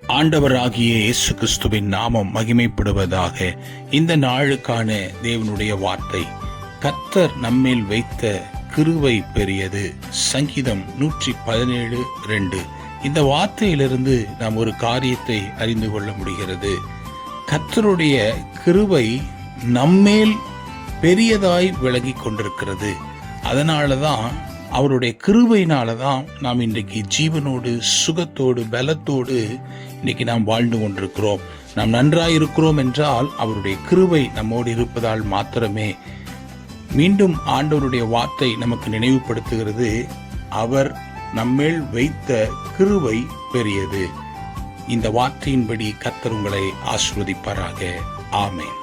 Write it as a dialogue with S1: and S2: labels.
S1: ஆண்டவராகிய இயேசு கிறிஸ்துவின் நாமம் மகிமைப்படுவதாக. இந்த நாளுக்கான தேவனுடைய வார்த்தை, கர்த்தர் நம்மேல் வைத்த கிருபை பெரியது. சங்கீதம் 117:2. இந்த வார்த்தையிலிருந்து நாம் ஒரு காரியத்தை அறிந்து கொள்ள முடிகிறது. கர்த்தருடைய கிருபை நம்மேல் பெரியதாய் விளங்கி கொண்டிருக்கிறது. அதனாலதான், அவருடைய கிருபையினாலதான் நாம் இன்றைக்கு ஜீவனோடு, சுகத்தோடு, பலத்தோடு இன்னைக்கு நாம் வாழ்ந்து கொண்டிருக்கிறோம். நாம் நன்றாய் இருக்கிறோம் என்றால் அவருடைய கிருபை நம்மோடு இருப்பதால் மாத்திரமே. மீண்டும் ஆண்டவருடைய வார்த்தை நமக்கு நினைவுபடுத்துகிறது, அவர் நம்மேல் வைத்த கிருபை பெரியது. இந்த வார்த்தையின்படி கர்த்தர் உங்களை ஆசீர்வதிப்பாராக. ஆமென்.